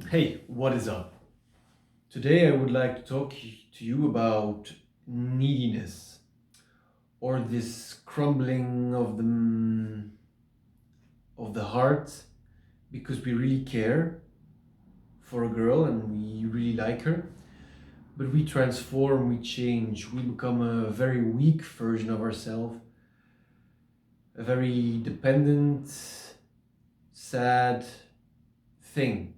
Hey, what is up? Today I would like to talk to you about neediness, or this crumbling of the heart because we really care for a girl and we really like her, but we transform, we change, we become a very weak version of ourselves, a very dependent, sad thing,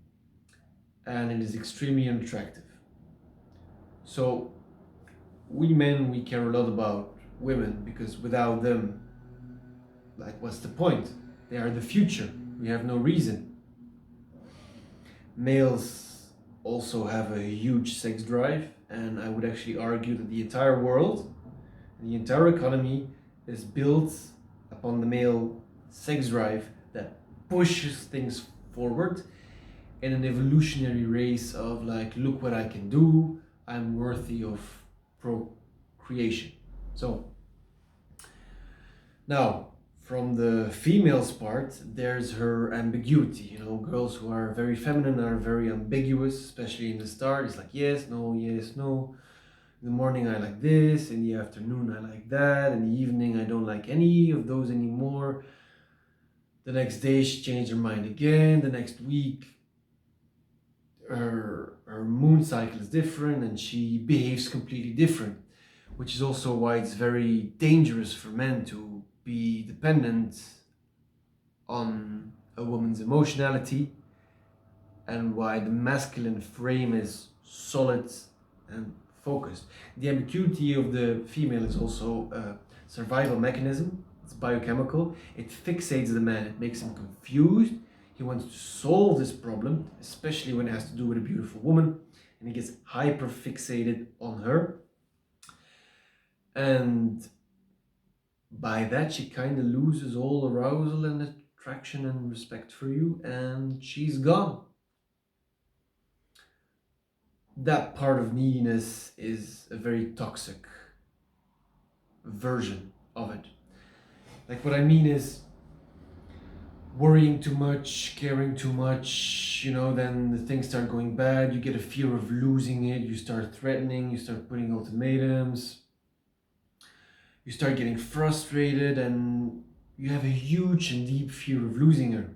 and it is extremely unattractive. So we men, we care a lot about women because without them, like, what's the point? They are the future. We have no reason. Males also have a huge sex drive, and I would actually argue that the entire world, the entire economy is built upon the male sex drive that pushes things forward in an evolutionary race of, like, look what I can do, I'm worthy of procreation. So now, from the female's part, there's her ambiguity. Girls who are very feminine are very ambiguous, especially in the start. It's like yes, no, yes, no. In the morning, I like this. In the afternoon, I like that. In the evening, I don't like any of those anymore. The next day, she changed her mind again. The next week, her moon cycle is different and she behaves completely different, which is also why it's very dangerous for men to be dependent on a woman's emotionality, and why the masculine frame is solid and focused. The ambiguity of the female is also a survival mechanism. It's biochemical. It fixates the man, it makes him confused. He wants to solve this problem, especially when it has to do with a beautiful woman, and he gets hyper fixated on her. And by that, she kind of loses all arousal and attraction and respect for you, and she's gone. That part of neediness is a very toxic version of it. Like, what I mean is worrying too much, caring too much, then the things start going bad. You get a fear of losing it, you start threatening, you start putting ultimatums, you start getting frustrated, and you have a huge and deep fear of losing her.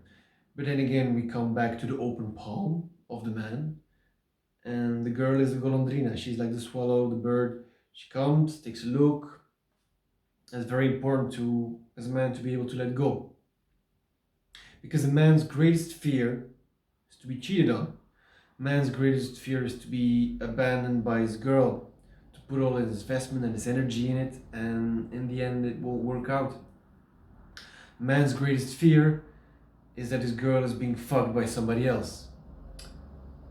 But then again, we come back to the open palm of the man, and the girl is the golondrina. She's like the swallow, the bird. She comes, takes a look. And it's very important to, as a man, to be able to let go. Because a man's greatest fear is to be cheated on. Man's greatest fear is to be abandoned by his girl, to put all his investment and his energy in it, and in the end it won't work out. Man's greatest fear is that his girl is being fucked by somebody else.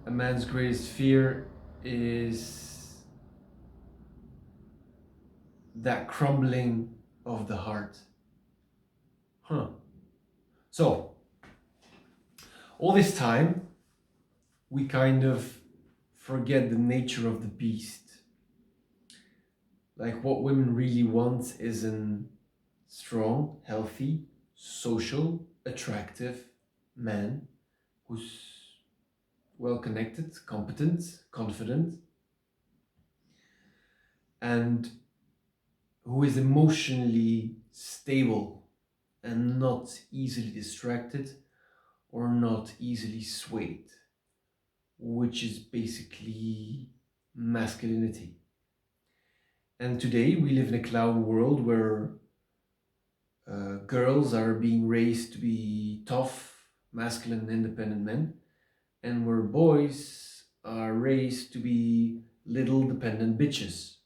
A man's greatest fear is that crumbling of the heart. So, all this time, we kind of forget the nature of the beast. Like, what women really want is a strong, healthy, social, attractive man who's well connected, competent, confident, and who is emotionally stable and not easily distracted or not easily swayed, which is basically masculinity. And today we live in a clown world where girls are being raised to be tough, masculine, independent men, and where boys are raised to be little dependent bitches.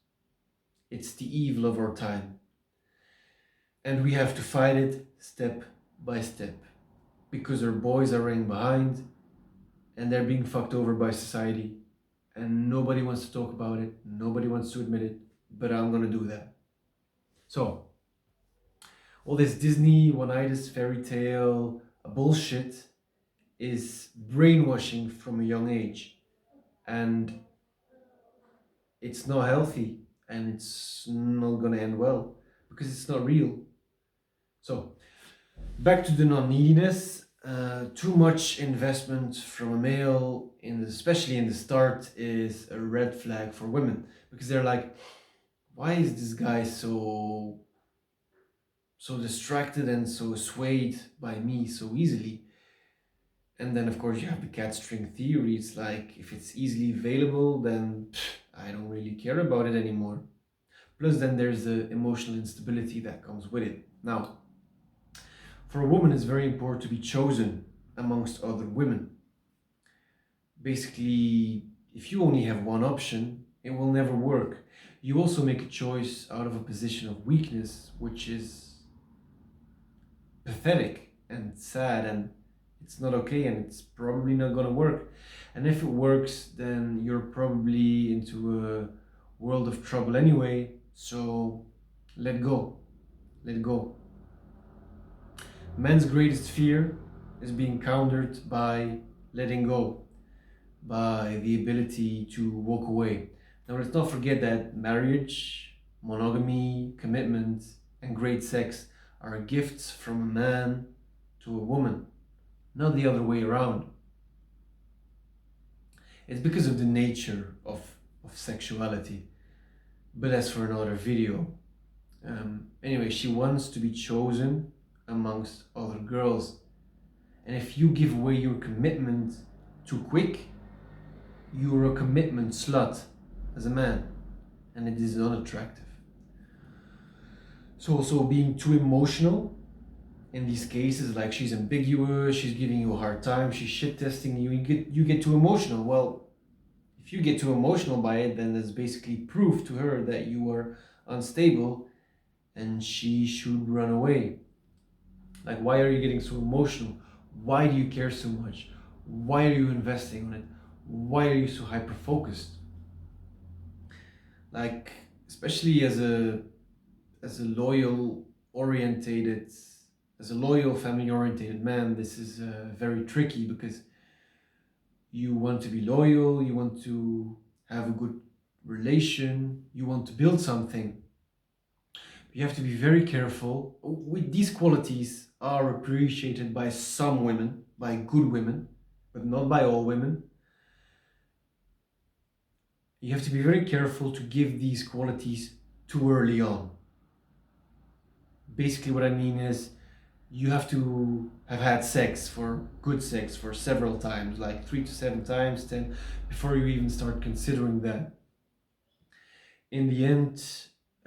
It's the evil of our time. And we have to fight it step by step because our boys are running behind and they're being fucked over by society, and nobody wants to talk about it, nobody wants to admit it, but I'm gonna do that. So, all this Disney, one-itis, fairy tale bullshit is brainwashing from a young age, and it's not healthy, and it's not gonna end well because it's not real. So, back to the non-neediness. Too much investment from a male, especially in the start, is a red flag for women because they're like, why is this guy so distracted and so swayed by me so easily? And then of course you have the cat string theory. It's like if it's easily available, then I don't really care about it anymore. Plus, then there's the emotional instability that comes with it. Now, for a woman, it's very important to be chosen amongst other women. Basically, if you only have one option, it will never work. You also make a choice out of a position of weakness, which is pathetic and sad, and it's not okay, and it's probably not gonna work. And if it works, then you're probably into a world of trouble anyway. So let go. Let go. Man's greatest fear is being countered by letting go, by the ability to walk away. Now, let's not forget that marriage, monogamy, commitment, and great sex are gifts from a man to a woman, not the other way around. It's because of the nature of sexuality. But that's for another video. Anyway, she wants to be chosen amongst other girls. And if you give away your commitment too quick, you're a commitment slut as a man, and it is unattractive. So also being too emotional in these cases, like she's ambiguous, she's giving you a hard time, she's shit testing you, you get too emotional. Well, if you get too emotional by it, then that's basically proof to her that you are unstable and she should run away. Like, why are you getting so emotional? Why do you care so much? Why are you investing on it? Why are you so hyper focused? Like, especially as a loyal orientated as a loyal family orientated man, this is very tricky because you want to be loyal, you want to have a good relation, you want to build something. You have to be very careful. With these qualities are appreciated by some women, by good women, but not by all women. You have to be very careful to give these qualities too early on. Basically, what I mean is you have to have had good sex, for several times, like 3 to 7 times, 10, before you even start considering that. In the end,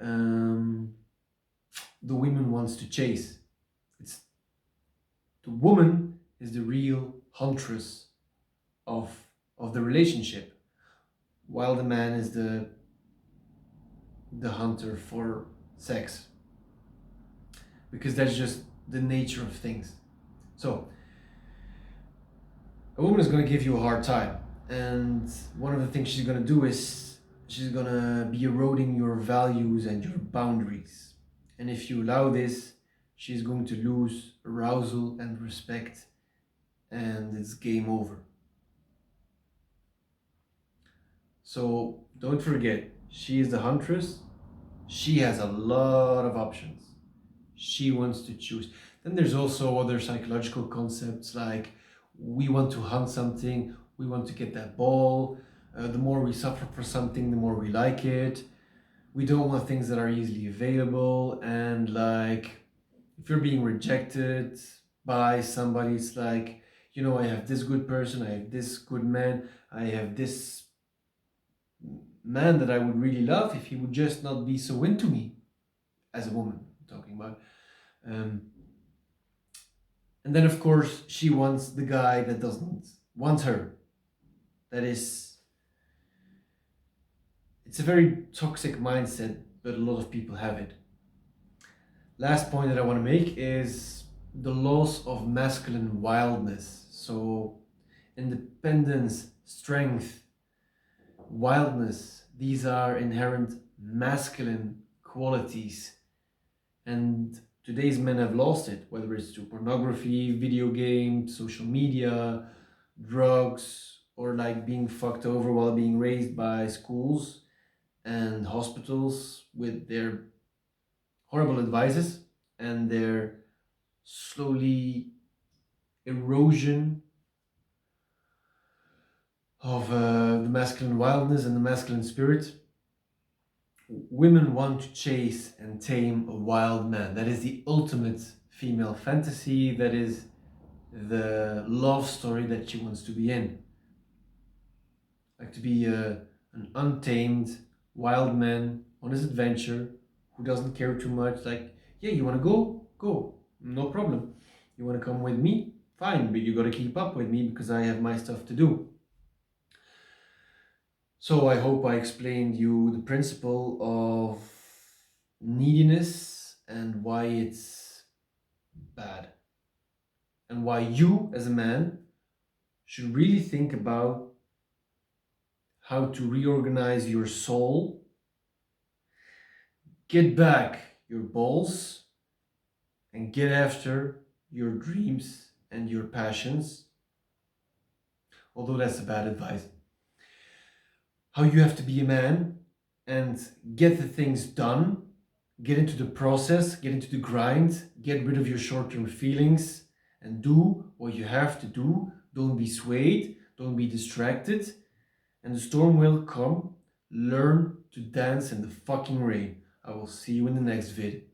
um, the woman wants to chase. It's the woman is the real huntress of of the relationship, while the man is the hunter for sex, because that's just the nature of things. So a woman is going to give you a hard time, and one of the things she's going to do is she's going to be eroding your values and your boundaries. And if you allow this, she's going to lose arousal and respect, and it's game over. So don't forget, she is the huntress. She has a lot of options. She wants to choose. Then there's also other psychological concepts like we want to hunt something, we want to get that ball. The more we suffer for something, the more we like it. We don't want things that are easily available. And like, if you're being rejected by somebody, it's like, I have this good person, I have this good man, I have this man that I would really love if he would just not be so into me as a woman, I'm talking about. Um, and then, of course, she wants the guy that doesn't want her. That is, it's a very toxic mindset, but a lot of people have it. Last point that I want to make is the loss of masculine wildness. So, independence, strength, wildness, these are inherent masculine qualities. And today's men have lost it, whether it's to pornography, video games, social media, drugs, or like being fucked over while being raised by schools and hospitals with their horrible advices and their slowly erosion of the masculine wildness and the masculine spirit. Women want to chase and tame a wild man. That is the ultimate female fantasy. That is the love story that she wants to be in. Like to be an untamed wild man on his adventure who doesn't care too much. Like, yeah, you want to go? Go. No problem. You want to come with me? Fine, but you got to keep up with me because I have my stuff to do. So I hope I explained you the principle of neediness and why it's bad. And why you, as a man, should really think about how to reorganize your soul, get back your balls, and get after your dreams and your passions. Although that's a bad advice. How you have to be a man and get the things done, get into the process, get into the grind, get rid of your short term feelings, and do what you have to do. Don't be swayed, don't be distracted, and the storm will come. Learn to dance in the fucking rain. I will see you in the next vid.